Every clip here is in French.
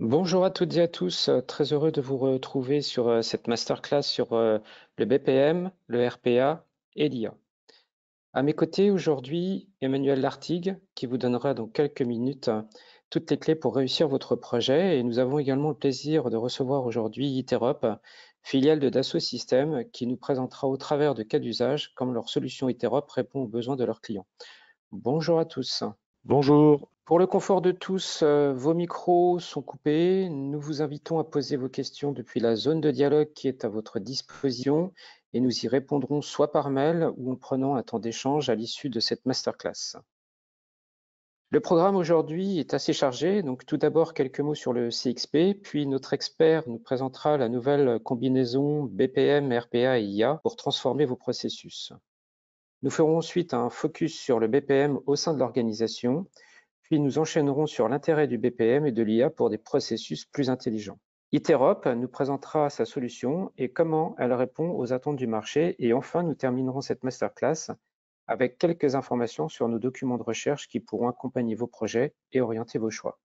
Bonjour à toutes et à tous, très heureux de vous retrouver sur cette masterclass sur le BPM, le RPA et l'IA. À mes côtés aujourd'hui, Emmanuel Lartigue qui vous donnera dans quelques minutes toutes les clés pour réussir votre projet. Et nous avons également le plaisir de recevoir aujourd'hui Iterop, filiale de Dassault Systèmes, qui nous présentera au travers de cas d'usage comment leur solution Iterop répond aux besoins de leurs clients. Bonjour à tous. Bonjour. Pour le confort de tous, vos micros sont coupés. Nous vous invitons à poser vos questions depuis la zone de dialogue qui est à votre disposition et nous y répondrons soit par mail ou en prenant un temps d'échange à l'issue de cette masterclass. Le programme aujourd'hui est assez chargé, donc tout d'abord quelques mots sur le CXP, puis notre expert nous présentera la nouvelle combinaison BPM, RPA et IA pour transformer vos processus. Nous ferons ensuite un focus sur le BPM au sein de l'organisation. Puis nous enchaînerons sur l'intérêt du BPM et de l'IA pour des processus plus intelligents. Iterop nous présentera sa solution et comment elle répond aux attentes du marché. Et enfin, nous terminerons cette masterclass avec quelques informations sur nos documents de recherche qui pourront accompagner vos projets et orienter vos choix.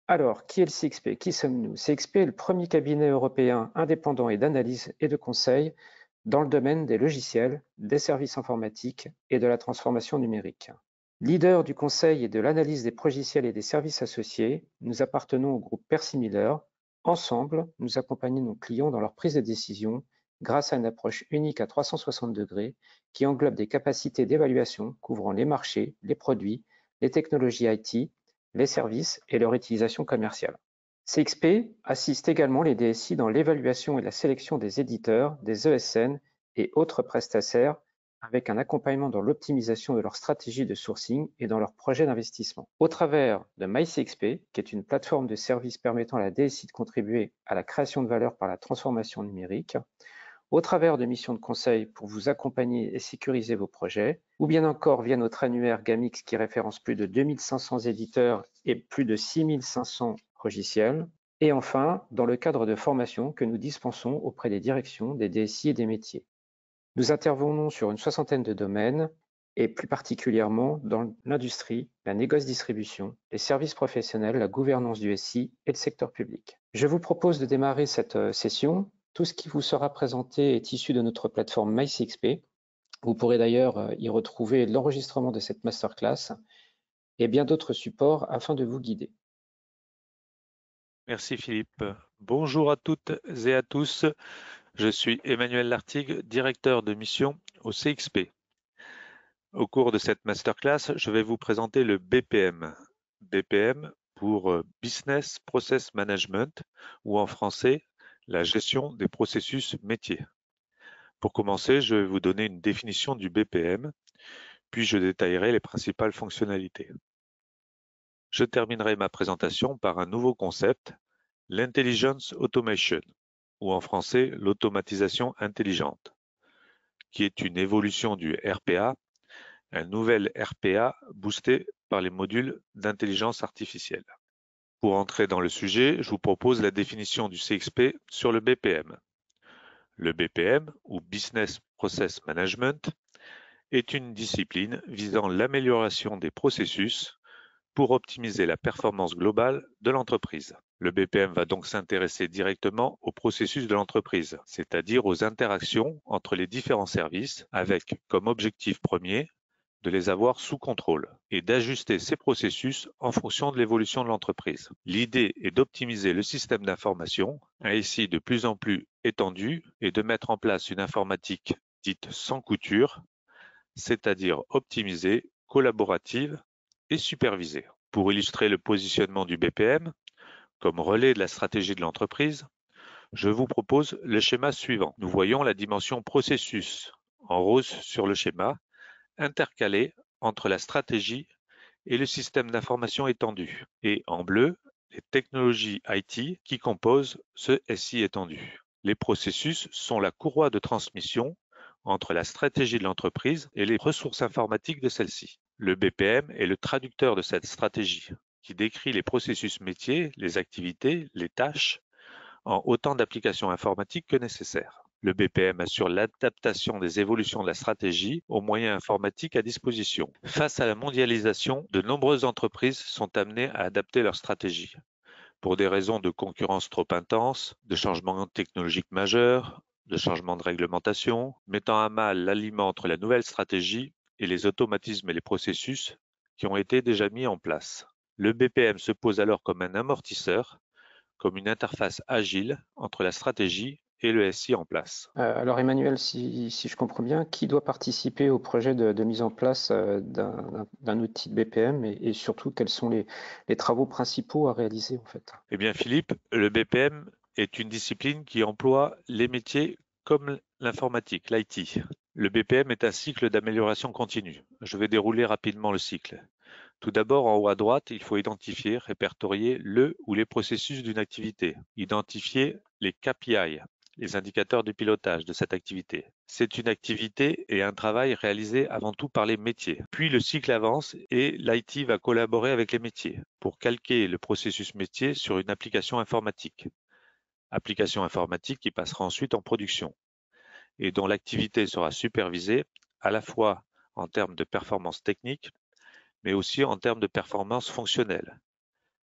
Alors, qui est le CXP? Qui sommes-nous? CXP est le premier cabinet européen indépendant et d'analyse et de conseil dans le domaine des logiciels, des services informatiques et de la transformation numérique. Leader du conseil et de l'analyse des logiciels et des services associés, nous appartenons au groupe Persimilaire. Ensemble, nous accompagnons nos clients dans leur prise de décision grâce à une approche unique à 360 degrés qui englobe des capacités d'évaluation couvrant les marchés, les produits, les technologies IT, les services et leur utilisation commerciale. CXP assiste également les DSI dans l'évaluation et la sélection des éditeurs, des ESN et autres prestataires avec un accompagnement dans l'optimisation de leur stratégie de sourcing et dans leurs projets d'investissement. Au travers de MyCXP, qui est une plateforme de services permettant à la DSI de contribuer à la création de valeur par la transformation numérique, au travers de missions de conseil pour vous accompagner et sécuriser vos projets, ou bien encore via notre annuaire Gamix qui référence plus de 2500 éditeurs et plus de 6500 logiciels, et enfin dans le cadre de formation que nous dispensons auprès des directions, des DSI et des métiers. Nous intervenons sur une soixantaine de domaines et plus particulièrement dans l'industrie, la négoce-distribution, les services professionnels, la gouvernance du SI et le secteur public. Je vous propose de démarrer cette session. Tout ce qui vous sera présenté est issu de notre plateforme MyCXP. Vous pourrez d'ailleurs y retrouver l'enregistrement de cette masterclass et bien d'autres supports afin de vous guider. Merci Philippe. Bonjour à toutes et à tous. Je suis Emmanuel Lartigue, directeur de mission au CXP. Au cours de cette masterclass, je vais vous présenter le BPM. BPM pour Business Process Management ou en français, la gestion des processus métiers. Pour commencer, je vais vous donner une définition du BPM, puis je détaillerai les principales fonctionnalités. Je terminerai ma présentation par un nouveau concept, l'intelligence automation, ou en français l'automatisation intelligente, qui est une évolution du RPA, un nouvel RPA boosté par les modules d'intelligence artificielle. Pour entrer dans le sujet, je vous propose la définition du CXP sur le BPM. Le BPM, ou Business Process Management, est une discipline visant l'amélioration des processus pour optimiser la performance globale de l'entreprise. Le BPM va donc s'intéresser directement au processus de l'entreprise, c'est-à-dire aux interactions entre les différents services avec comme objectif premier de les avoir sous contrôle et d'ajuster ces processus en fonction de l'évolution de l'entreprise. L'idée est d'optimiser le système d'information, ainsi de plus en plus étendu, et de mettre en place une informatique dite sans couture, c'est-à-dire optimisée, collaborative et supervisée. Pour illustrer le positionnement du BPM, comme relais de la stratégie de l'entreprise, je vous propose le schéma suivant. Nous voyons la dimension processus en rose sur le schéma, intercalée entre la stratégie et le système d'information étendu, et en bleu, les technologies IT qui composent ce SI étendu. Les processus sont la courroie de transmission entre la stratégie de l'entreprise et les ressources informatiques de celle-ci. Le BPM est le traducteur de cette stratégie, qui décrit les processus métiers, les activités, les tâches, en autant d'applications informatiques que nécessaire. Le BPM assure l'adaptation des évolutions de la stratégie aux moyens informatiques à disposition. Face à la mondialisation, de nombreuses entreprises sont amenées à adapter leur stratégie. pour des raisons de concurrence trop intense, de changements technologiques majeurs, de changements de réglementation, mettant à mal l'aliment entre la nouvelle stratégie et les automatismes et les processus qui ont été déjà mis en place. Le BPM se pose alors comme un amortisseur, comme une interface agile entre la stratégie et le SI en place. Alors Emmanuel, si je comprends bien, qui doit participer au projet de mise en place d'un outil de BPM et surtout quels sont les travaux principaux à réaliser en fait? Eh bien Philippe, le BPM est une discipline qui emploie les métiers comme l'informatique, l'IT. Le BPM est un cycle d'amélioration continue. Je vais dérouler rapidement le cycle. Tout d'abord, en haut à droite, il faut identifier, répertorier le ou les processus d'une activité. Identifier les KPI, les indicateurs de pilotage de cette activité. C'est une activité et un travail réalisé avant tout par les métiers. Puis le cycle avance et l'IT va collaborer avec les métiers pour calquer le processus métier sur une application informatique. Application informatique qui passera ensuite en production et dont l'activité sera supervisée à la fois en termes de performance technique, mais aussi en termes de performance fonctionnelle.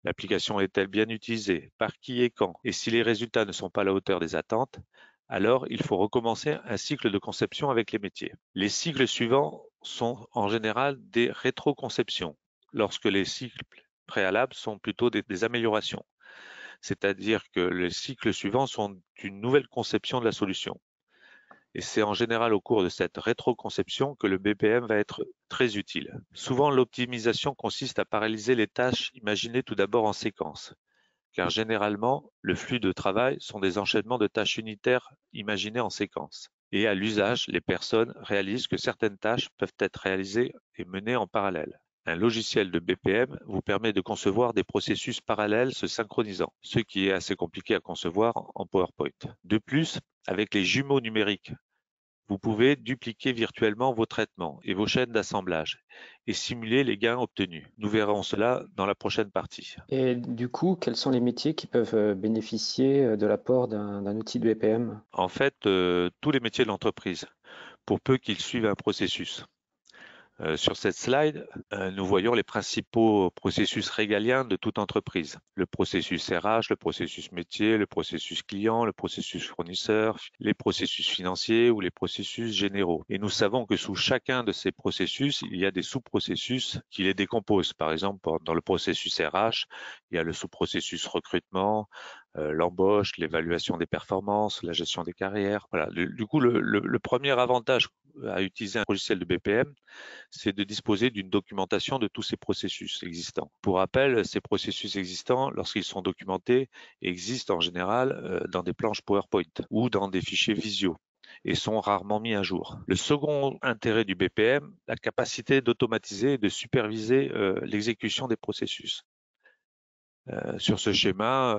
L'application est-elle bien utilisée? Par qui et quand? Et si les résultats ne sont pas à la hauteur des attentes, alors il faut recommencer un cycle de conception avec les métiers. Les cycles suivants sont en général des rétroconceptions, lorsque les cycles préalables sont plutôt des améliorations. C'est-à-dire que les cycles suivants sont une nouvelle conception de la solution. Et c'est en général au cours de cette rétroconception que le BPM va être très utile. Souvent, l'optimisation consiste à paralyser les tâches imaginées tout d'abord en séquence, car généralement, le flux de travail sont des enchaînements de tâches unitaires imaginées en séquence. Et à l'usage, les personnes réalisent que certaines tâches peuvent être réalisées et menées en parallèle. Un logiciel de BPM vous permet de concevoir des processus parallèles se synchronisant, ce qui est assez compliqué à concevoir en PowerPoint. De plus, avec les jumeaux numériques, vous pouvez dupliquer virtuellement vos traitements et vos chaînes d'assemblage et simuler les gains obtenus. Nous verrons cela dans la prochaine partie. Et du coup, quels sont les métiers qui peuvent bénéficier de l'apport d'un outil de BPM? En fait, tous les métiers de l'entreprise, pour peu qu'ils suivent un processus. Sur cette slide, nous voyons les principaux processus régaliens de toute entreprise. Le processus RH, le processus métier, le processus client, le processus fournisseur, les processus financiers ou les processus généraux. Et nous savons que sous chacun de ces processus, il y a des sous-processus qui les décomposent. Par exemple, dans le processus RH, il y a le sous-processus recrutement, l'embauche, l'évaluation des performances, la gestion des carrières. Voilà. Du coup, le premier avantage à utiliser un logiciel de BPM, c'est de disposer d'une documentation de tous ces processus existants. Pour rappel, ces processus existants, lorsqu'ils sont documentés, existent en général dans des planches PowerPoint ou dans des fichiers Visio et sont rarement mis à jour. Le second intérêt du BPM, la capacité d'automatiser et de superviser l'exécution des processus. Sur ce schéma,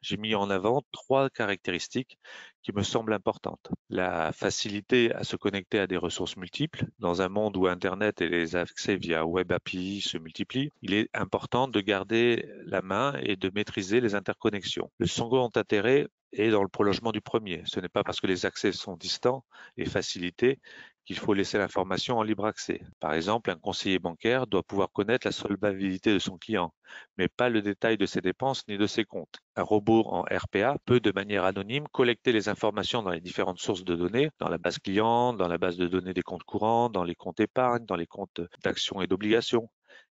j'ai mis en avant 3 caractéristiques qui me semblent importantes. La facilité à se connecter à des ressources multiples. Dans un monde où Internet et les accès via Web API se multiplient, il est important de garder la main et de maîtriser les interconnexions. Le second intérêt est dans le prolongement du premier. Ce n'est pas parce que les accès sont distants et facilités qu'il faut laisser l'information en libre accès. Par exemple, un conseiller bancaire doit pouvoir connaître la solvabilité de son client, mais pas le détail de ses dépenses ni de ses comptes. Un robot en RPA peut de manière anonyme collecter les informations dans les différentes sources de données, dans la base client, dans la base de données des comptes courants, dans les comptes épargne, dans les comptes d'actions et d'obligations,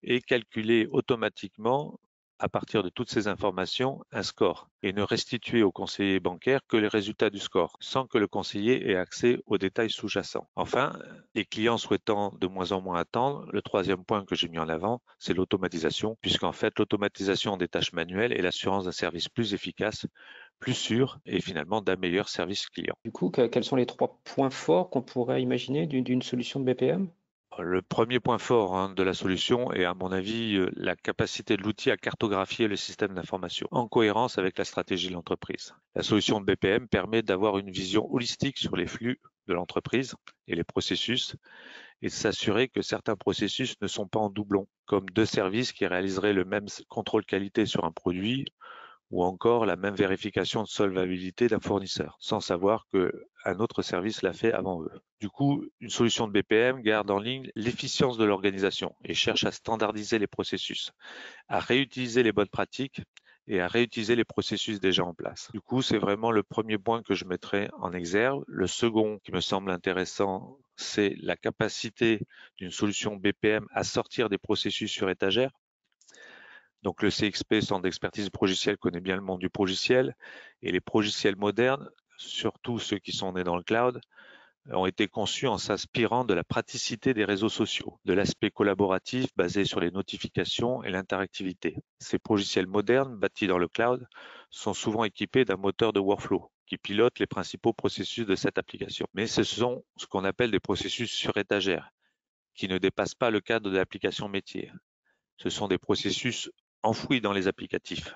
et calculer automatiquement à partir de toutes ces informations un score et ne restituer au conseiller bancaire que les résultats du score sans que le conseiller ait accès aux détails sous-jacents. Enfin, les clients souhaitant de moins en moins attendre, le troisième point que j'ai mis en avant, c'est l'automatisation, puisqu'en fait l'automatisation des tâches manuelles est l'assurance d'un service plus efficace, plus sûr et finalement d'un meilleur service client. Du coup, quels sont les 3 points forts qu'on pourrait imaginer d'une solution de BPM? Le premier point fort de la solution est, à mon avis, la capacité de l'outil à cartographier le système d'information en cohérence avec la stratégie de l'entreprise. La solution de BPM permet d'avoir une vision holistique sur les flux de l'entreprise et les processus et de s'assurer que certains processus ne sont pas en doublon, comme 2 services qui réaliseraient le même contrôle qualité sur un produit ou encore la même vérification de solvabilité d'un fournisseur, sans savoir qu'un autre service l'a fait avant eux. Du coup, une solution de BPM garde en ligne l'efficience de l'organisation et cherche à standardiser les processus, à réutiliser les bonnes pratiques et à réutiliser les processus déjà en place. Du coup, c'est vraiment le premier point que je mettrai en exergue. Le second qui me semble intéressant, c'est la capacité d'une solution BPM à sortir des processus sur étagère. Donc le CXP, Centre d'expertise progiciel, connaît bien le monde du progiciel, et les progiciels modernes, surtout ceux qui sont nés dans le cloud, ont été conçus en s'inspirant de la praticité des réseaux sociaux, de l'aspect collaboratif basé sur les notifications et l'interactivité. Ces logiciels modernes, bâtis dans le cloud, sont souvent équipés d'un moteur de workflow qui pilote les principaux processus de cette application. Mais ce sont ce qu'on appelle des processus sur étagère, qui ne dépassent pas le cadre de l'application métier. Ce sont des processus enfouis dans les applicatifs.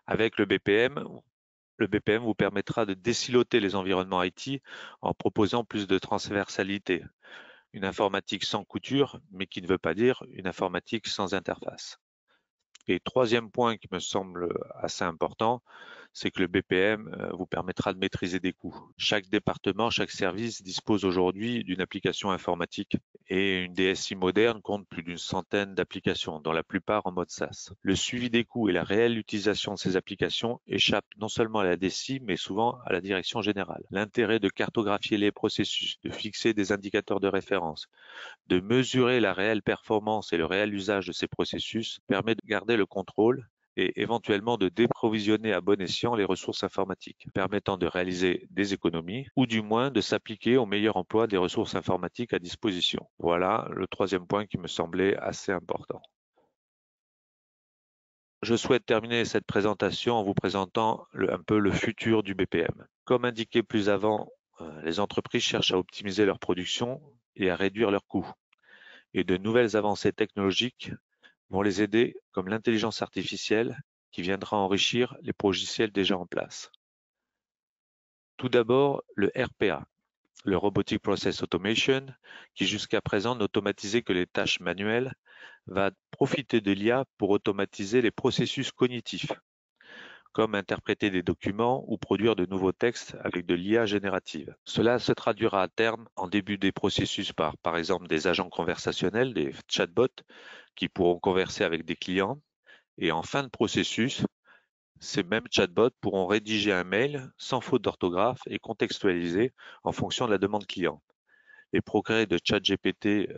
Avec le BPM vous permettra de désiloter les environnements IT en proposant plus de transversalité. Une informatique sans couture, mais qui ne veut pas dire une informatique sans interface. Et troisième point qui me semble assez important, c'est que le BPM vous permettra de maîtriser des coûts. Chaque département, chaque service dispose aujourd'hui d'une application informatique et une DSI moderne compte plus d'une centaine d'applications, dont la plupart en mode SaaS. Le suivi des coûts et la réelle utilisation de ces applications échappent non seulement à la DSI, mais souvent à la direction générale. L'intérêt de cartographier les processus, de fixer des indicateurs de référence, de mesurer la réelle performance et le réel usage de ces processus permet de garder le contrôle et éventuellement de déprovisionner à bon escient les ressources informatiques, permettant de réaliser des économies ou du moins de s'appliquer au meilleur emploi des ressources informatiques à disposition. Voilà le troisième point qui me semblait assez important. Je souhaite terminer cette présentation en vous présentant un peu le futur du BPM. Comme indiqué plus avant, les entreprises cherchent à optimiser leur production et à réduire leurs coûts. Et de nouvelles avancées technologiques vont les aider, comme l'intelligence artificielle, qui viendra enrichir les logiciels déjà en place. Tout d'abord, le RPA, le Robotic Process Automation, qui jusqu'à présent n'automatisait que les tâches manuelles, va profiter de l'IA pour automatiser les processus cognitifs, comme interpréter des documents ou produire de nouveaux textes avec de l'IA générative. Cela se traduira à terme en début des processus par exemple des agents conversationnels, des chatbots, qui pourront converser avec des clients. Et en fin de processus, ces mêmes chatbots pourront rédiger un mail sans faute d'orthographe et contextualiser en fonction de la demande client. Les progrès de ChatGPT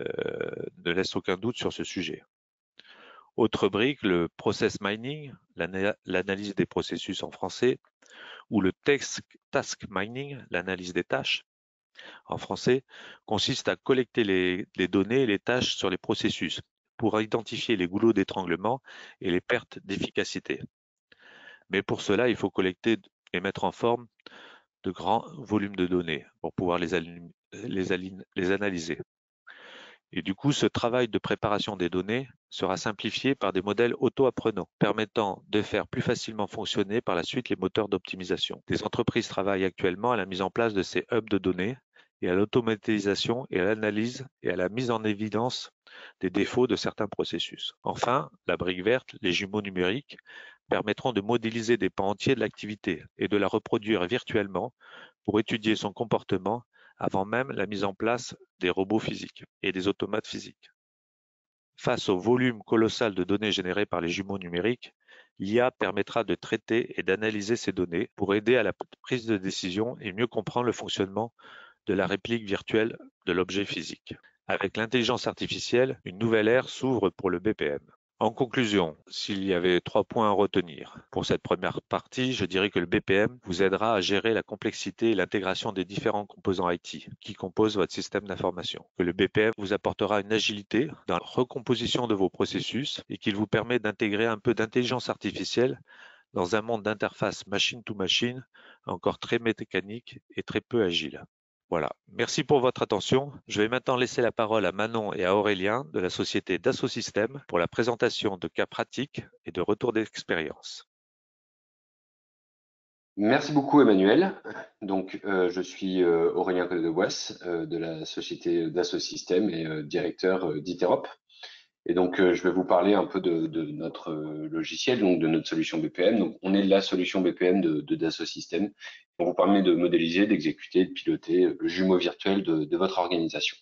ne laissent aucun doute sur ce sujet. Autre brique, le process mining, l'analyse des processus en français, ou le task mining, l'analyse des tâches en français, consiste à collecter les données et les tâches sur les processus pour identifier les goulots d'étranglement et les pertes d'efficacité. Mais pour cela, il faut collecter et mettre en forme de grands volumes de données pour pouvoir les analyser. Et du coup, ce travail de préparation des données sera simplifié par des modèles auto-apprenants, permettant de faire plus facilement fonctionner par la suite les moteurs d'optimisation. Des entreprises travaillent actuellement à la mise en place de ces hubs de données et à l'automatisation et à l'analyse et à la mise en évidence des défauts de certains processus. Enfin, la brique verte, les jumeaux numériques, permettront de modéliser des pans entiers de l'activité et de la reproduire virtuellement pour étudier son comportement avant même la mise en place des robots physiques et des automates physiques. Face au volume colossal de données générées par les jumeaux numériques, l'IA permettra de traiter et d'analyser ces données pour aider à la prise de décision et mieux comprendre le fonctionnement de la réplique virtuelle de l'objet physique. Avec l'intelligence artificielle, une nouvelle ère s'ouvre pour le BPM. En conclusion, s'il y avait 3 points à retenir pour cette première partie, je dirais que le BPM vous aidera à gérer la complexité et l'intégration des différents composants IT qui composent votre système d'information. Que le BPM vous apportera une agilité dans la recomposition de vos processus et qu'il vous permet d'intégrer un peu d'intelligence artificielle dans un monde d'interface machine-to-machine encore très mécanique et très peu agile. Voilà, merci pour votre attention. Je vais maintenant laisser la parole à Manon et à Aurélien de la société Dassault Systèmes pour la présentation de cas pratiques et de retours d'expérience. Merci beaucoup Emmanuel. Donc je suis Aurélien Collet-de-Boisse de la société Dassault Systèmes et directeur d'Iterop. Et donc je vais vous parler un peu de notre logiciel, donc de notre solution BPM. Donc on est la solution BPM de Dassault Systèmes. On vous permet de modéliser, d'exécuter, de piloter le jumeau virtuel de votre organisation.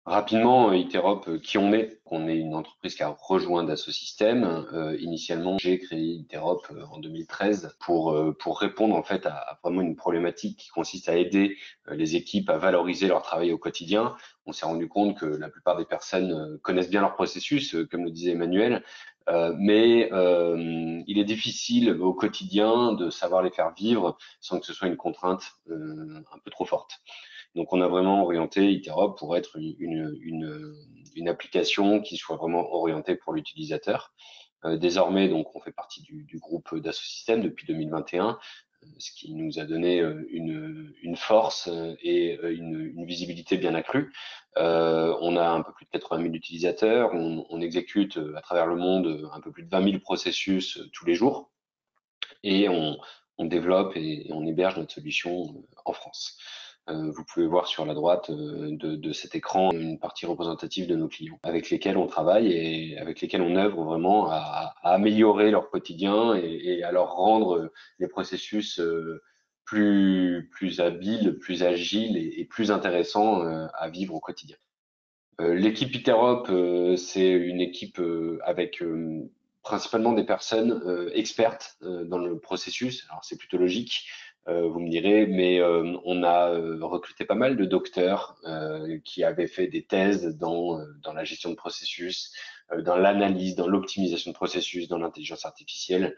Rapidement, Iterop, qui on est? On est une entreprise qui a rejoint Dassault Systèmes. Initialement, j'ai créé Iterop en 2013 pour répondre en fait à vraiment une problématique qui consiste à aider les équipes à valoriser leur travail au quotidien. On s'est rendu compte que la plupart des personnes connaissent bien leur processus, comme le disait Emmanuel, mais il est difficile au quotidien de savoir les faire vivre sans que ce soit une contrainte un peu trop forte. Donc, on a vraiment orienté Iterop pour être une application qui soit vraiment orientée pour l'utilisateur. Désormais, donc, on fait partie du groupe Dassault Systèmes depuis 2021, ce qui nous a donné une force et une visibilité bien accrue. On a un peu plus de 80 000 utilisateurs, on exécute à travers le monde un peu plus de 20 000 processus tous les jours et on développe et on héberge notre solution en France. Vous pouvez voir sur la droite de cet écran une partie représentative de nos clients avec lesquels on travaille et avec lesquels on œuvre vraiment à améliorer leur quotidien et à leur rendre les processus plus habiles, plus agiles et plus intéressants à vivre au quotidien. L'équipe Iterop, c'est une équipe avec principalement des personnes expertes dans le processus. Alors c'est plutôt logique, vous me direz, mais on a recruté pas mal de docteurs qui avaient fait des thèses dans la gestion de processus, dans l'analyse, dans l'optimisation de processus, dans l'intelligence artificielle,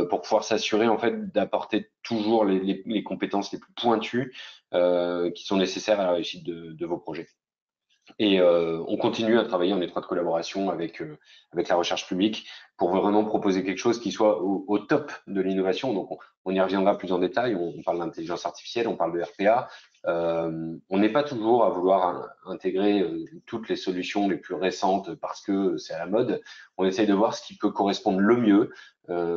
pour pouvoir s'assurer en fait d'apporter toujours les compétences les plus pointues qui sont nécessaires à la réussite de vos projets. Et on continue à travailler en étroite collaboration avec la recherche publique pour vraiment proposer quelque chose qui soit au top de l'innovation. Donc on y reviendra plus en détail. On parle d'intelligence artificielle, on parle de RPA. On n'est pas toujours à vouloir intégrer toutes les solutions les plus récentes parce que c'est à la mode. On essaye de voir ce qui peut correspondre le mieux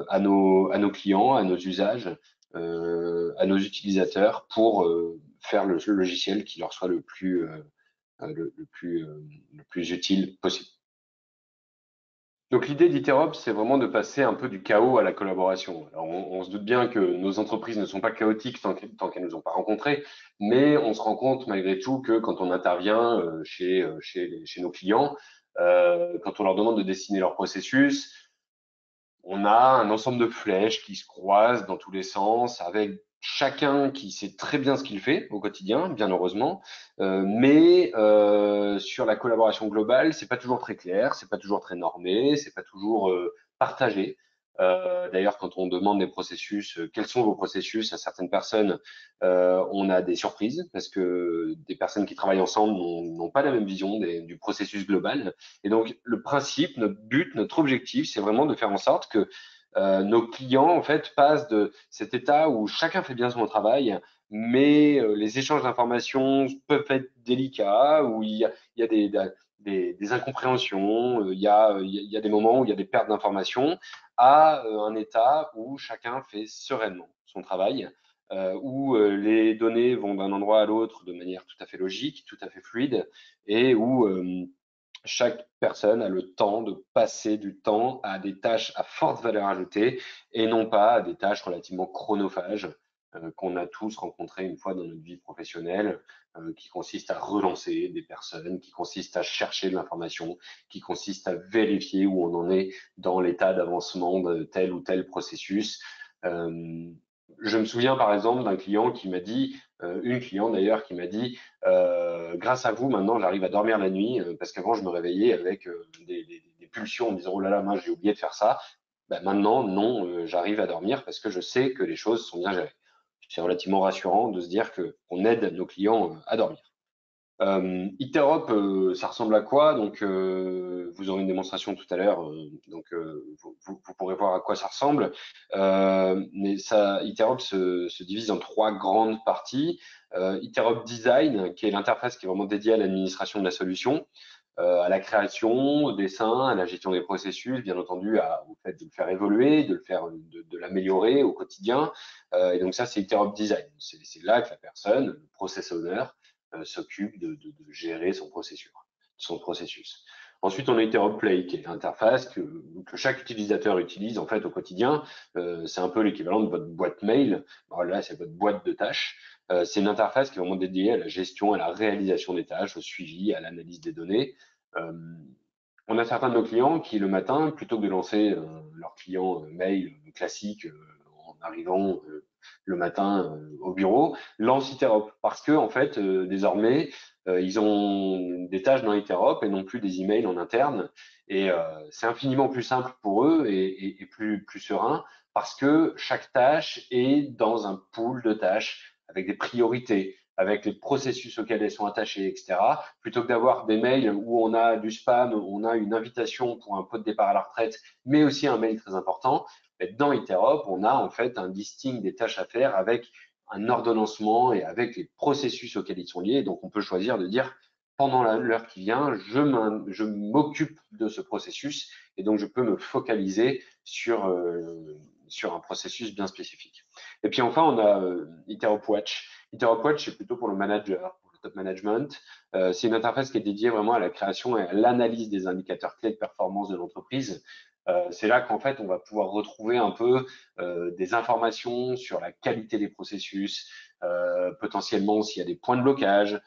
à nos clients, à nos usages, à nos utilisateurs pour faire le logiciel qui leur soit le plus utile possible. Donc l'idée d'Iterop, c'est vraiment de passer un peu du chaos à la collaboration. Alors on se doute bien que nos entreprises ne sont pas chaotiques tant qu'elles ne nous ont pas rencontrés, mais on se rend compte malgré tout que quand on intervient chez nos clients, quand on leur demande de dessiner leur processus, on a un ensemble de flèches qui se croisent dans tous les sens, avec chacun qui sait très bien ce qu'il fait au quotidien, bien heureusement, mais sur la collaboration globale, c'est pas toujours très clair, c'est pas toujours très normé, c'est pas toujours partagé. D'ailleurs, quand on demande des processus, quels sont vos processus à certaines personnes, on a des surprises parce que des personnes qui travaillent ensemble n'ont pas la même vision du processus global. Et donc, le principe, notre but, notre objectif, c'est vraiment de faire en sorte que nos clients, en fait, passent de cet état où chacun fait bien son travail, mais les échanges d'informations peuvent être délicats, où il y a des incompréhensions, il y a des moments où il y a des pertes d'informations, à un état où chacun fait sereinement son travail, où les données vont d'un endroit à l'autre de manière tout à fait logique, tout à fait fluide, et où chaque personne a le temps de passer du temps à des tâches à forte valeur ajoutée et non pas à des tâches relativement chronophages qu'on a tous rencontrées une fois dans notre vie professionnelle, qui consistent à relancer des personnes, qui consistent à chercher de l'information, qui consistent à vérifier où on en est dans l'état d'avancement de tel ou tel processus. Je me souviens par exemple d'un client qui m'a dit, une cliente d'ailleurs qui m'a dit, grâce à vous maintenant j'arrive à dormir la nuit parce qu'avant je me réveillais avec des pulsions en me disant oh là là mince j'ai oublié de faire ça. Ben, maintenant non, j'arrive à dormir parce que je sais que les choses sont bien gérées. C'est relativement rassurant de se dire qu'on aide nos clients à dormir. Iterop, ça ressemble à quoi? Donc, vous aurez une démonstration tout à l'heure, donc vous pourrez voir à quoi ça ressemble. Mais Iterop se divise en trois grandes parties. Iterop Design, qui est l'interface qui est vraiment dédiée à l'administration de la solution, à la création, au dessin, à la gestion des processus, bien entendu, au fait de le faire évoluer, de l'améliorer au quotidien. Et donc ça, c'est Iterop Design. C'est là que la personne, le process owner, s'occupe de gérer son processus. Ensuite, on a Interop Play, qui est l'interface que chaque utilisateur utilise en fait au quotidien. C'est un peu l'équivalent de votre boîte mail. Alors là, c'est votre boîte de tâches. C'est une interface qui est vraiment dédiée à la gestion, à la réalisation des tâches, au suivi, à l'analyse des données. On a certains de nos clients qui, le matin, plutôt que de lancer leur client mail classique en arrivant le matin au bureau, lancent Interop parce que, en fait, désormais, ils ont des tâches dans Interop et non plus des emails en interne. Et c'est infiniment plus simple pour eux et plus serein parce que chaque tâche est dans un pool de tâches avec des priorités, avec les processus auxquels elles sont attachées, etc. Plutôt que d'avoir des mails où on a du spam, on a une invitation pour un pot de départ à la retraite, mais aussi un mail très important. Dans Interop, on a en fait un listing des tâches à faire avec un ordonnancement et avec les processus auxquels ils sont liés. Donc, on peut choisir de dire pendant l'heure qui vient, je m'occupe de ce processus et donc je peux me focaliser sur un processus bien spécifique. Et puis enfin, on a Interop Watch. Interop Watch, c'est plutôt pour le manager, pour le top management. C'est une interface qui est dédiée vraiment à la création et à l'analyse des indicateurs clés de performance de l'entreprise. C'est là qu'en fait, on va pouvoir retrouver un peu des informations sur la qualité des processus, potentiellement s'il y a des points de blocage,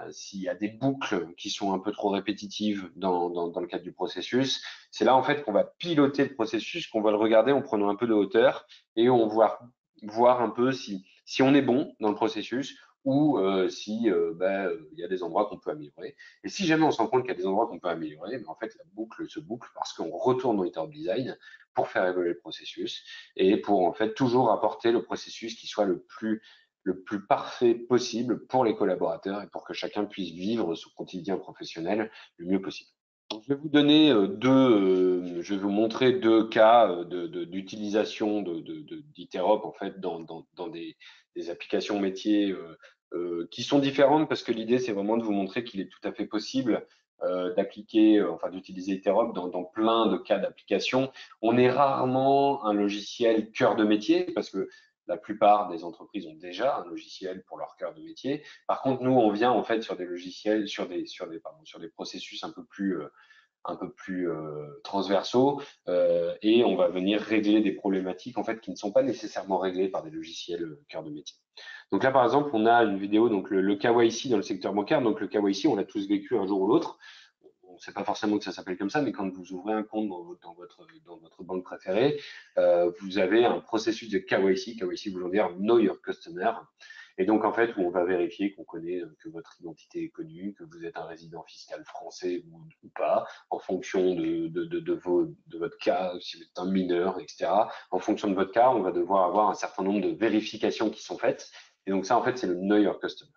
s'il y a des boucles qui sont un peu trop répétitives dans le cadre du processus. C'est là en fait qu'on va piloter le processus, qu'on va le regarder en prenant un peu de hauteur et on va voir un peu si on est bon dans le processus ou si il y a des endroits qu'on peut améliorer. Et si jamais on se rend compte qu'il y a des endroits qu'on peut améliorer, en fait, la boucle se boucle parce qu'on retourne dans Interop Design pour faire évoluer le processus et pour en fait toujours apporter le processus qui soit le plus parfait possible pour les collaborateurs et pour que chacun puisse vivre son quotidien professionnel le mieux possible. Donc, je vais vous donner je vais vous montrer deux cas d'utilisation d'Iterop en fait dans des applications métiers qui sont différentes parce que l'idée c'est vraiment de vous montrer qu'il est tout à fait possible d'appliquer, enfin d'utiliser Iterop dans plein de cas d'application. On est rarement un logiciel cœur de métier parce que la plupart des entreprises ont déjà un logiciel pour leur cœur de métier. Par contre, nous, on vient en fait sur des logiciels, sur des processus un peu plus transversaux et on va venir régler des problématiques en fait qui ne sont pas nécessairement réglées par des logiciels cœur de métier. Donc là, par exemple, on a une vidéo, donc le KYC dans le secteur bancaire. Donc le KYC, on l'a tous vécu un jour ou l'autre. On ne sait pas forcément que ça s'appelle comme ça, mais quand vous ouvrez un compte dans votre banque préférée, vous avez un processus de KYC. KYC voulant dire Know Your Customer. Et donc, en fait, où on va vérifier qu'on connaît, que votre identité est connue, que vous êtes un résident fiscal français ou pas, en fonction de votre cas, si vous êtes un mineur, etc. En fonction de votre cas, on va devoir avoir un certain nombre de vérifications qui sont faites. Et donc, ça, en fait, c'est le Know Your Customer.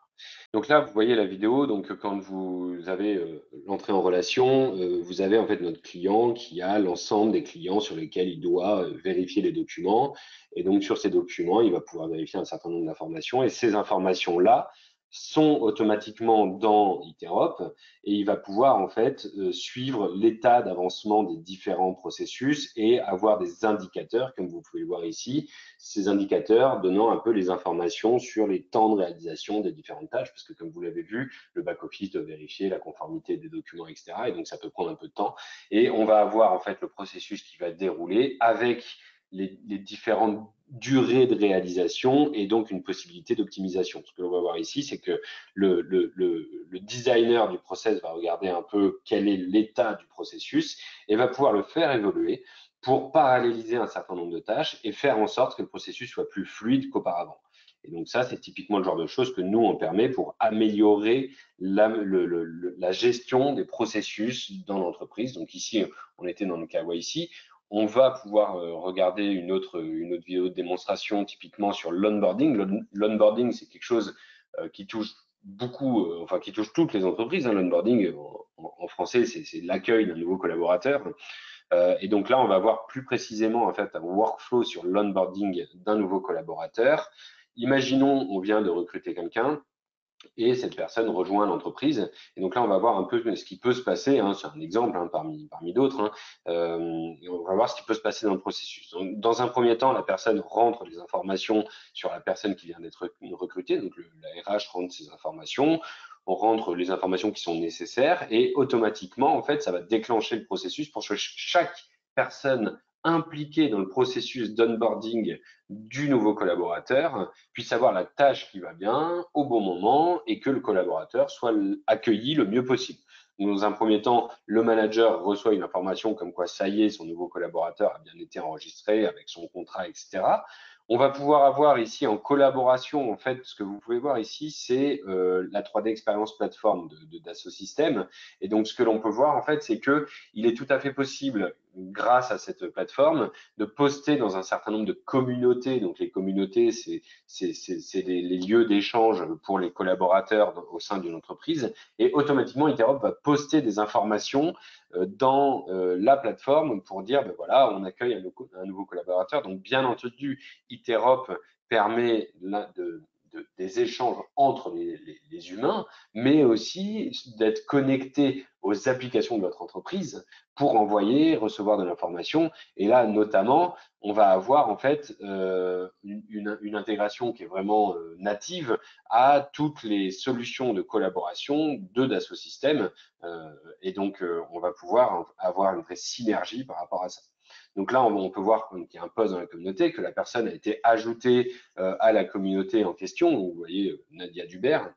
Donc là, vous voyez la vidéo. Donc, quand vous avez l'entrée en relation, vous avez en fait notre client qui a l'ensemble des clients sur lesquels il doit vérifier les documents. Et donc, sur ces documents, il va pouvoir vérifier un certain nombre d'informations. Et ces informations-là sont automatiquement dans Iterop et il va pouvoir en fait suivre l'état d'avancement des différents processus et avoir des indicateurs, comme vous pouvez le voir ici, ces indicateurs donnant un peu les informations sur les temps de réalisation des différentes tâches, parce que comme vous l'avez vu, le back-office doit vérifier la conformité des documents, etc. Et donc, ça peut prendre un peu de temps. Et on va avoir en fait le processus qui va dérouler avec les différentes durées de réalisation et donc une possibilité d'optimisation. Ce que l'on va voir ici, c'est que le designer du process va regarder un peu quel est l'état du processus et va pouvoir le faire évoluer pour paralléliser un certain nombre de tâches et faire en sorte que le processus soit plus fluide qu'auparavant. Et donc ça, c'est typiquement le genre de choses que nous, on permet pour améliorer la gestion des processus dans l'entreprise. Donc ici, on était dans le KYC. On va pouvoir regarder une autre vidéo de démonstration typiquement sur l'onboarding. L'onboarding, c'est quelque chose qui touche beaucoup, enfin qui touche toutes les entreprises. Hein. L'onboarding, en français, c'est l'accueil d'un nouveau collaborateur. Et donc là, on va voir plus précisément en fait un workflow sur l'onboarding d'un nouveau collaborateur. Imaginons, on vient de recruter quelqu'un et cette personne rejoint l'entreprise. Et donc là, on va voir un peu ce qui peut se passer. Hein, c'est un exemple hein, parmi d'autres. Hein, et on va voir ce qui peut se passer dans le processus. Donc, dans un premier temps, la personne rentre les informations sur la personne qui vient d'être recrutée. Donc la RH rentre ces informations. on rentre les informations qui sont nécessaires et automatiquement, en fait, ça va déclencher le processus pour que chaque personne impliquée dans le processus d'onboarding du nouveau collaborateur puisse avoir la tâche qui va bien au bon moment et que le collaborateur soit accueilli le mieux possible. Dans un premier temps, le manager reçoit une information comme quoi ça y est, son nouveau collaborateur a bien été enregistré avec son contrat, etc. On va pouvoir avoir ici en collaboration, en fait, ce que vous pouvez voir ici, c'est la 3D Experience Platform d'Asso Systèmes. Et donc, ce que l'on peut voir, en fait, c'est que il est tout à fait possible, grâce à cette plateforme, de poster dans un certain nombre de communautés. Donc, les communautés, c'est les lieux d'échange pour les collaborateurs au sein d'une entreprise. Et automatiquement, Interop va poster des informations dans la plateforme pour dire, ben voilà, on accueille un nouveau collaborateur. Donc, bien entendu, Interop permet des échanges entre les humains, mais aussi d'être connecté aux applications de votre entreprise pour envoyer, recevoir de l'information. Et là, notamment, on va avoir en fait une intégration qui est vraiment native à toutes les solutions de collaboration de Dassault Systèmes. Et donc, on va pouvoir avoir une vraie synergie par rapport à ça. Donc là, on peut voir qu'il y a un post dans la communauté, que la personne a été ajoutée à la communauté en question. Vous voyez Nadia Dubert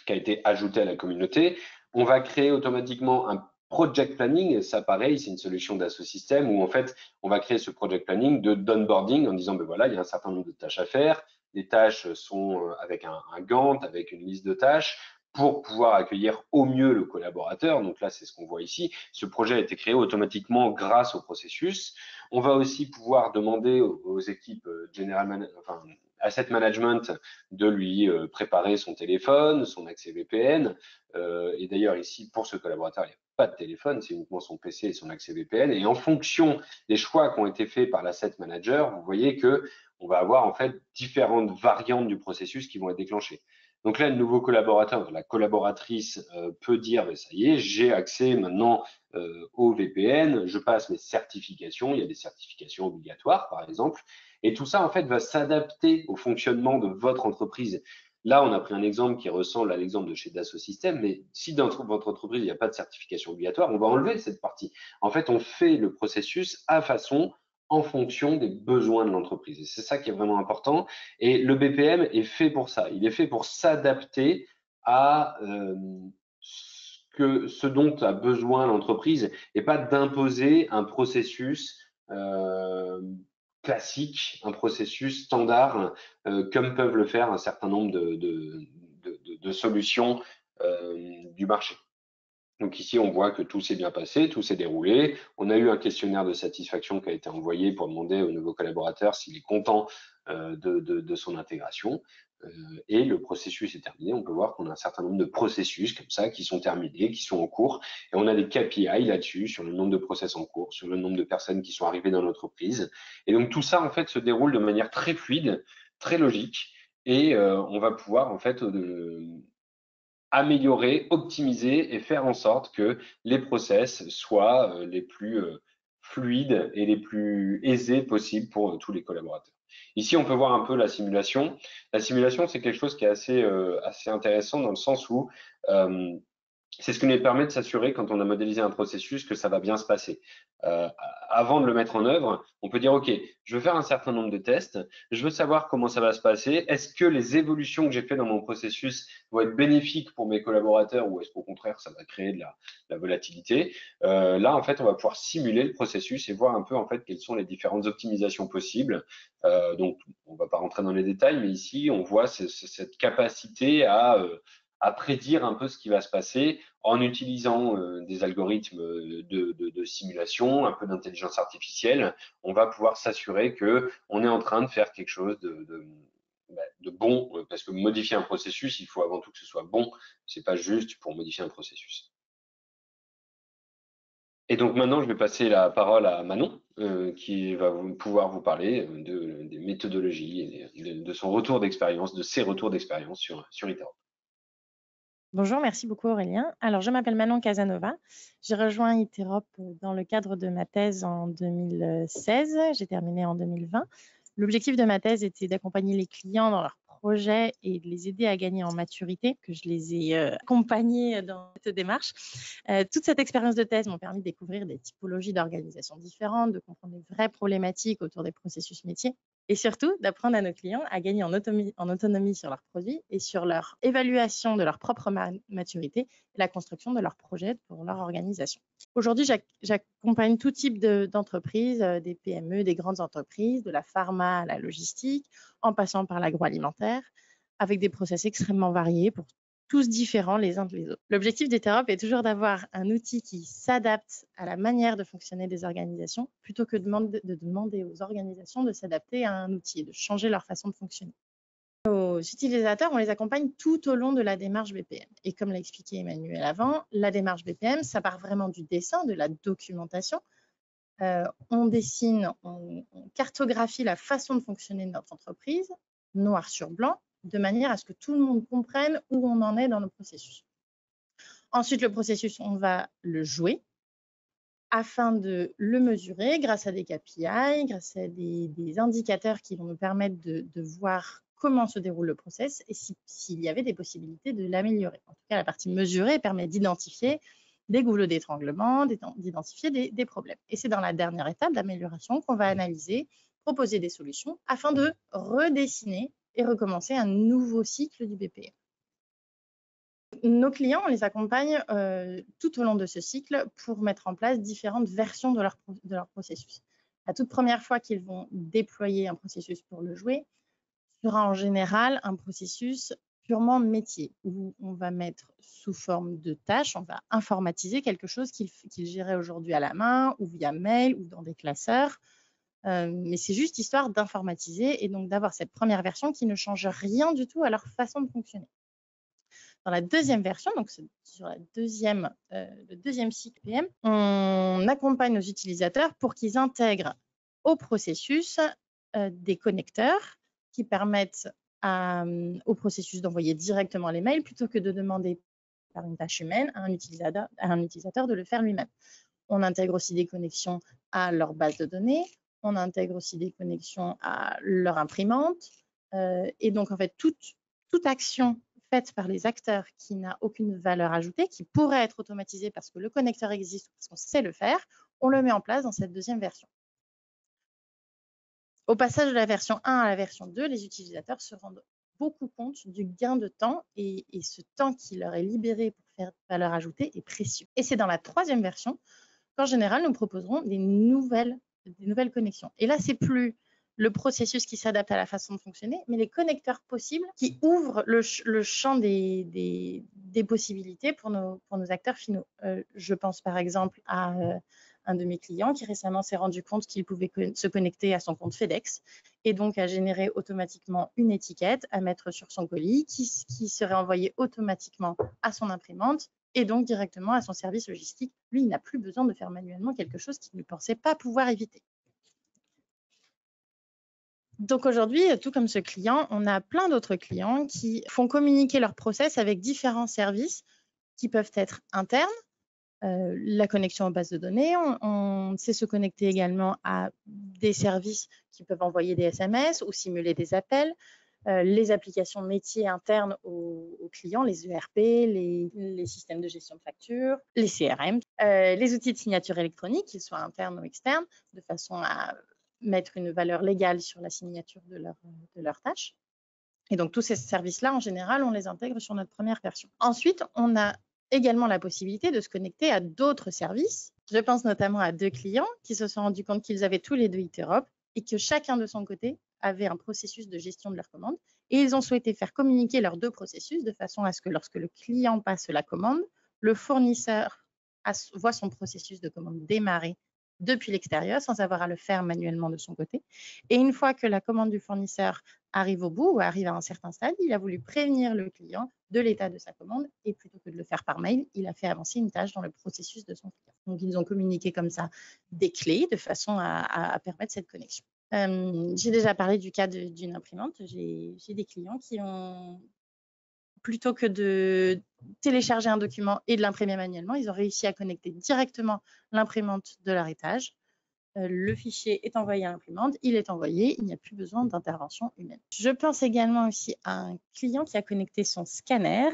qui a été ajoutée à la communauté. On va créer automatiquement un project planning. Ça, pareil, c'est une solution d'Asso Systèmes où en fait, on va créer ce project planning de d'onboarding en disant, ben voilà, il y a un certain nombre de tâches à faire. Les tâches sont avec un Gantt, avec une liste de tâches pour pouvoir accueillir au mieux le collaborateur. Donc là, c'est ce qu'on voit ici. Ce projet a été créé automatiquement grâce au processus. On va aussi pouvoir demander aux équipes Asset Management de lui préparer son téléphone, son accès VPN. Et d'ailleurs, ici, pour ce collaborateur, il n'y a pas de téléphone, c'est uniquement son PC et son accès VPN. Et en fonction des choix qui ont été faits par l'Asset Manager, vous voyez que on va avoir en fait différentes variantes du processus qui vont être déclenchées. Donc là, le nouveau collaborateur, la collaboratrice peut dire, ça y est, j'ai accès maintenant au VPN, je passe mes certifications, il y a des certifications obligatoires par exemple, et tout ça en fait va s'adapter au fonctionnement de votre entreprise. Là, on a pris un exemple qui ressemble à l'exemple de chez Dassault Systèmes, mais si dans votre entreprise, il n'y a pas de certification obligatoire, on va enlever cette partie. En fait, on fait le processus à façon en fonction des besoins de l'entreprise. Et c'est ça qui est vraiment important. Et le BPM est fait pour ça. Il est fait pour s'adapter à ce dont a besoin l'entreprise et pas d'imposer un processus classique, un processus standard, comme peuvent le faire un certain nombre de solutions du marché. Donc ici, on voit que tout s'est bien passé, tout s'est déroulé. On a eu un questionnaire de satisfaction qui a été envoyé pour demander au nouveau collaborateur s'il est content de son intégration. Et le processus est terminé. On peut voir qu'on a un certain nombre de processus comme ça qui sont terminés, qui sont en cours. Et on a des KPI là-dessus, sur le nombre de process en cours, sur le nombre de personnes qui sont arrivées dans l'entreprise. Et donc tout ça, en fait, se déroule de manière très fluide, très logique. Et on va pouvoir, en fait, améliorer, optimiser et faire en sorte que les process soient les plus fluides et les plus aisés possibles pour tous les collaborateurs. Ici, on peut voir un peu la simulation. La simulation, c'est quelque chose qui est assez intéressant dans le sens où c'est ce qui nous permet de s'assurer, quand on a modélisé un processus, que ça va bien se passer. Avant de le mettre en œuvre, on peut dire, OK, je veux faire un certain nombre de tests, je veux savoir comment ça va se passer, est-ce que les évolutions que j'ai faites dans mon processus vont être bénéfiques pour mes collaborateurs ou est-ce qu'au contraire, ça va créer de la volatilité. Là, en fait, on va pouvoir simuler le processus et voir un peu, en fait, quelles sont les différentes optimisations possibles. Donc, on ne va pas rentrer dans les détails, mais ici, on voit cette capacité à prédire un peu ce qui va se passer en utilisant des algorithmes de simulation, un peu d'intelligence artificielle. On va pouvoir s'assurer que on est en train de faire quelque chose de bon, parce que modifier un processus, il faut avant tout que ce soit bon. C'est pas juste pour modifier un processus. Et donc maintenant, je vais passer la parole à Manon, qui va pouvoir vous parler des méthodologies et de son retour d'expérience, de ses retours d'expérience sur Interop. Bonjour, merci beaucoup Aurélien. Alors, je m'appelle Manon Casanova. J'ai rejoint Interop dans le cadre de ma thèse en 2016. J'ai terminé en 2020. L'objectif de ma thèse était d'accompagner les clients dans leur projets et de les aider à gagner en maturité, que je les ai accompagnés dans cette démarche. Toute cette expérience de thèse m'ont permis de découvrir des typologies d'organisation différentes, de comprendre les vraies problématiques autour des processus métiers et surtout d'apprendre à nos clients à gagner en autonomie sur leurs produits et sur leur évaluation de leur propre maturité et la construction de leurs projets pour leur organisation. Aujourd'hui, j'accompagne tout type d'entreprises, des PME, des grandes entreprises, de la pharma à la logistique, en passant par l'agroalimentaire, avec des process extrêmement variés pour tous différents les uns des autres. L'objectif d'Eterop est toujours d'avoir un outil qui s'adapte à la manière de fonctionner des organisations, plutôt que de demander aux organisations de s'adapter à un outil et de changer leur façon de fonctionner. Nos utilisateurs, on les accompagne tout au long de la démarche BPM. Et comme l'a expliqué Emmanuel avant, la démarche BPM, ça part vraiment du dessin, de la documentation. On dessine, on cartographie la façon de fonctionner de notre entreprise, noir sur blanc, de manière à ce que tout le monde comprenne où on en est dans le processus. Ensuite, le processus, on va le jouer afin de le mesurer grâce à des KPI, grâce à des indicateurs qui vont nous permettre de voir comment se déroule le process et s'il y avait des possibilités de l'améliorer. En tout cas, la partie mesurée permet d'identifier des goulots d'étranglement, d'identifier des problèmes. Et c'est dans la dernière étape d'amélioration qu'on va analyser, proposer des solutions afin de redessiner et recommencer un nouveau cycle du BPM. Nos clients, on les accompagne tout au long de ce cycle pour mettre en place différentes versions de leur processus. La toute première fois qu'ils vont déployer un processus pour le jouer sera en général un processus purement métier, où on va mettre sous forme de tâches, on va informatiser quelque chose qu'ils géraient aujourd'hui à la main ou via mail ou dans des classeurs. Mais c'est juste histoire d'informatiser et donc d'avoir cette première version qui ne change rien du tout à leur façon de fonctionner. Dans la deuxième version, donc sur le deuxième cycle PM, on accompagne nos utilisateurs pour qu'ils intègrent au processus des connecteurs qui permettent au processus d'envoyer directement les mails plutôt que de demander par une tâche humaine à un utilisateur de le faire lui-même. On intègre aussi des connexions à leur base de données, on intègre aussi des connexions à leur imprimante. Et donc, en fait, toute action faite par les acteurs qui n'a aucune valeur ajoutée, qui pourrait être automatisée parce que le connecteur existe, parce qu'on sait le faire, on le met en place dans cette deuxième version. Au passage de la version 1 à la version 2, les utilisateurs se rendent beaucoup compte du gain de temps et ce temps qui leur est libéré pour faire valeur ajoutée est précieux. Et c'est dans la troisième version qu'en général, nous proposerons des nouvelles connexions. Et là, c'est plus le processus qui s'adapte à la façon de fonctionner, mais les connecteurs possibles qui ouvrent le champ des possibilités pour nos acteurs finaux. Je pense par exemple à un de mes clients qui récemment s'est rendu compte qu'il pouvait se connecter à son compte FedEx et donc à générer automatiquement une étiquette à mettre sur son colis qui serait envoyée automatiquement à son imprimante et donc directement à son service logistique. Lui, il n'a plus besoin de faire manuellement quelque chose qu'il ne pensait pas pouvoir éviter. Donc aujourd'hui, tout comme ce client, on a plein d'autres clients qui font communiquer leur process avec différents services qui peuvent être internes, la connexion aux bases de données, on sait se connecter également à des services qui peuvent envoyer des SMS ou simuler des appels, les applications métiers internes aux clients, les ERP, les systèmes de gestion de factures, les CRM, les outils de signature électronique, qu'ils soient internes ou externes, de façon à mettre une valeur légale sur la signature de leur tâche. Et donc, tous ces services-là, en général, on les intègre sur notre première version. Ensuite, on a également la possibilité de se connecter à d'autres services. Je pense notamment à 2 clients qui se sont rendus compte qu'ils avaient tous les 2 Eterop et que chacun de son côté avait un processus de gestion de leurs commandes. Et ils ont souhaité faire communiquer leurs 2 processus de façon à ce que lorsque le client passe la commande, le fournisseur voit son processus de commande démarrer depuis l'extérieur sans avoir à le faire manuellement de son côté. Et une fois que la commande du fournisseur arrive au bout ou arrive à un certain stade, il a voulu prévenir le client de l'état de sa commande et plutôt que de le faire par mail, il a fait avancer une tâche dans le processus de son client. Donc, ils ont communiqué comme ça des clés de façon à permettre cette connexion. J'ai déjà parlé du cas d'une imprimante. J'ai des clients qui ont, plutôt que de télécharger un document et de l'imprimer manuellement, ils ont réussi à connecter directement l'imprimante de leur étage le fichier est envoyé à l'imprimante, il est envoyé, il n'y a plus besoin d'intervention humaine. Je pense également aussi à un client qui a connecté son scanner,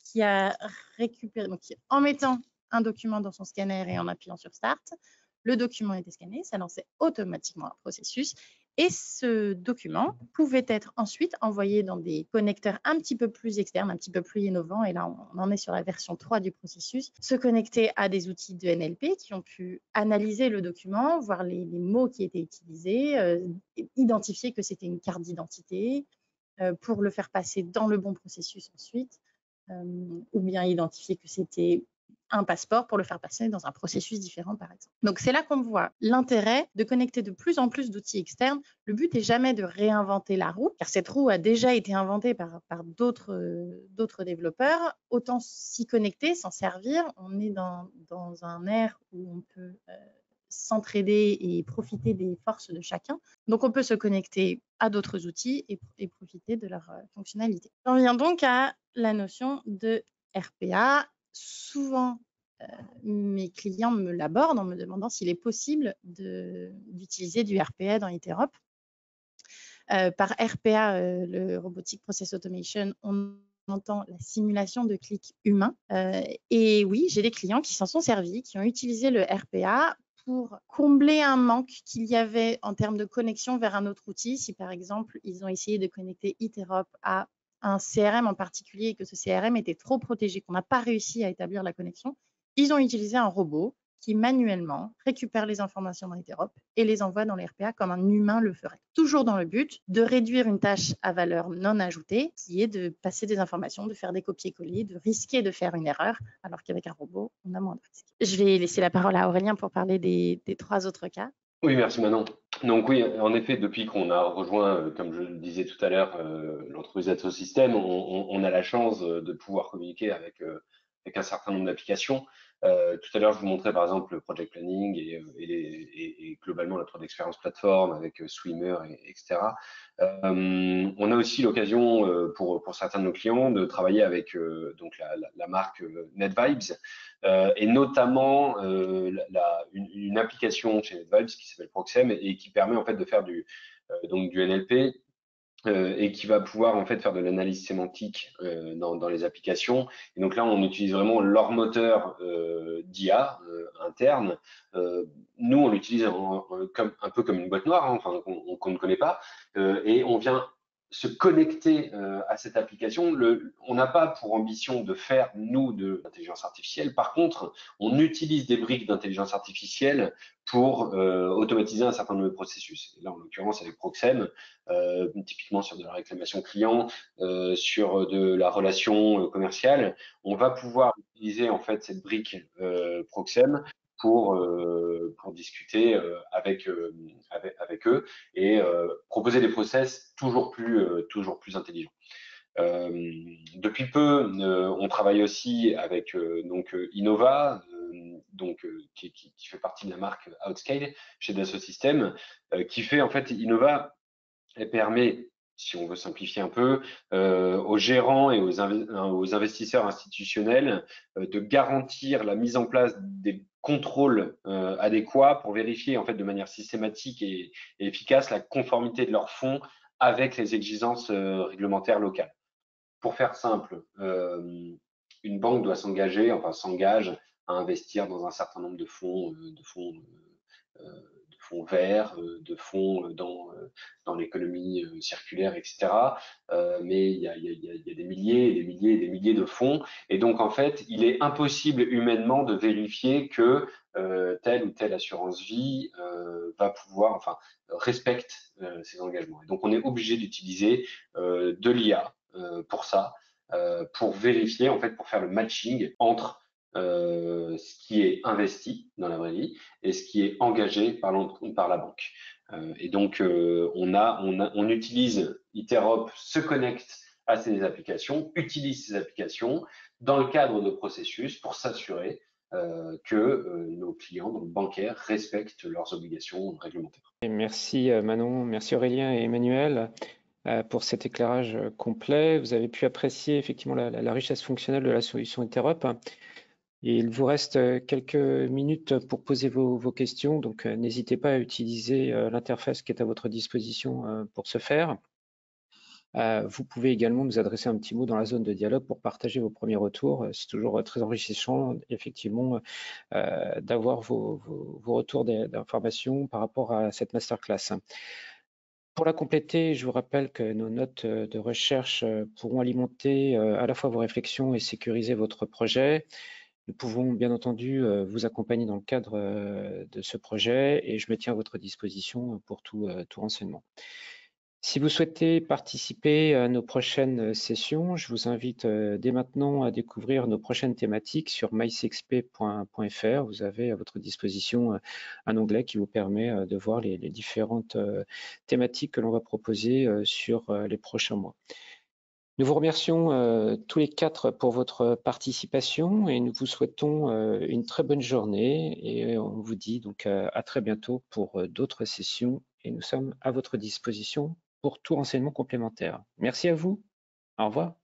qui a récupéré, donc en mettant un document dans son scanner et en appuyant sur Start, le document était scanné, ça lançait automatiquement un processus et ce document pouvait être ensuite envoyé dans des connecteurs un petit peu plus externes, un petit peu plus innovants. Et là, on en est sur la version 3 du processus. Se connecter à des outils de NLP qui ont pu analyser le document, voir les mots qui étaient utilisés, identifier que c'était une carte d'identité pour le faire passer dans le bon processus ensuite, ou bien identifier que c'était un passeport pour le faire passer dans un processus différent, par exemple. Donc, c'est là qu'on voit l'intérêt de connecter de plus en plus d'outils externes. Le but n'est jamais de réinventer la roue, car cette roue a déjà été inventée par d'autres développeurs. Autant s'y connecter, s'en servir. On est dans un ère où on peut s'entraider et profiter des forces de chacun. Donc, on peut se connecter à d'autres outils et profiter de leur fonctionnalité. J'en viens donc à la notion de RPA. Souvent, mes clients me l'abordent en me demandant s'il est possible d'utiliser du RPA dans Interop. Par RPA, le Robotic Process Automation, on entend la simulation de clics humains. Et oui, j'ai des clients qui s'en sont servis, qui ont utilisé le RPA pour combler un manque qu'il y avait en termes de connexion vers un autre outil. Si par exemple, ils ont essayé de connecter Interop à un CRM en particulier et que ce CRM était trop protégé, qu'on n'a pas réussi à établir la connexion, ils ont utilisé un robot qui manuellement récupère les informations dans Interop et les envoie dans les RPA comme un humain le ferait. Toujours dans le but de réduire une tâche à valeur non ajoutée, qui est de passer des informations, de faire des copier-coller, de risquer de faire une erreur, alors qu'avec un robot, on a moins de risques. Je vais laisser la parole à Aurélien pour parler des 3 autres cas. Oui, merci Manon. Donc oui, en effet, depuis qu'on a rejoint, comme je le disais tout à l'heure, l'entreprise Dassault Systèmes, on a la chance de pouvoir communiquer avec un certain nombre d'applications. Tout à l'heure, je vous montrais par exemple le project planning et globalement notre expérience plateforme avec Swimmer, etc. On a aussi l'occasion pour certains de nos clients de travailler avec donc la marque NetVibes et notamment une application chez NetVibes qui s'appelle Proxem et qui permet en fait de faire donc du NLP et qui va pouvoir en fait faire de l'analyse sémantique dans les applications. Et donc là, on utilise vraiment leur moteur d'IA interne. Nous, on l'utilise un peu comme une boîte noire, hein, enfin qu'on ne connaît pas, et on vient se connecter à cette application. On n'a pas pour ambition de faire, nous, de l'intelligence artificielle. Par contre, on utilise des briques d'intelligence artificielle pour automatiser un certain nombre de processus. Et là, en l'occurrence, avec Proxem, typiquement sur de la réclamation client, sur de la relation commerciale, on va pouvoir utiliser en fait cette brique Proxem pour discuter avec eux et proposer des process toujours plus intelligents. Depuis peu, on travaille aussi avec donc Innova, qui fait partie de la marque Outscale chez Dassault Systèmes, qui fait en fait Innova, elle permet, si on veut simplifier un peu, aux gérants et aux investisseurs institutionnels de garantir la mise en place des contrôles adéquats pour vérifier en fait de manière systématique et efficace la conformité de leurs fonds avec les exigences réglementaires locales. Pour faire simple, une banque doit s'engage à investir dans un certain nombre de fonds verts, de fonds dans l'économie circulaire, etc. Mais il y a des milliers et des milliers et des milliers de fonds. Et donc, en fait, il est impossible humainement de vérifier que telle ou telle assurance vie respecte ses engagements. Et donc, on est obligé d'utiliser de l'IA pour ça, pour vérifier, en fait, pour faire le matching entre ce qui est investi dans la vraie vie et ce qui est engagé par la banque. Et donc, on utilise Interop, se connecte à ces applications, utilise ces applications dans le cadre de processus pour s'assurer que nos clients donc bancaires respectent leurs obligations réglementaires. Et merci Manon, merci Aurélien et Emmanuel pour cet éclairage complet. Vous avez pu apprécier effectivement la richesse fonctionnelle de la solution Interop. Et il vous reste quelques minutes pour poser vos questions, donc n'hésitez pas à utiliser l'interface qui est à votre disposition pour ce faire. Vous pouvez également nous adresser un petit mot dans la zone de dialogue pour partager vos premiers retours. C'est toujours très enrichissant, effectivement, d'avoir vos retours d'informations par rapport à cette masterclass. Pour la compléter, je vous rappelle que nos notes de recherche pourront alimenter à la fois vos réflexions et sécuriser votre projet. Nous pouvons bien entendu vous accompagner dans le cadre de ce projet et je me tiens à votre disposition pour tout renseignement. Si vous souhaitez participer à nos prochaines sessions, je vous invite dès maintenant à découvrir nos prochaines thématiques sur mycxp.fr. Vous avez à votre disposition un onglet qui vous permet de voir les différentes thématiques que l'on va proposer sur les prochains mois. Nous vous remercions tous les quatre pour votre participation et nous vous souhaitons une très bonne journée et on vous dit donc à très bientôt pour d'autres sessions et nous sommes à votre disposition pour tout renseignement complémentaire. Merci à vous. Au revoir.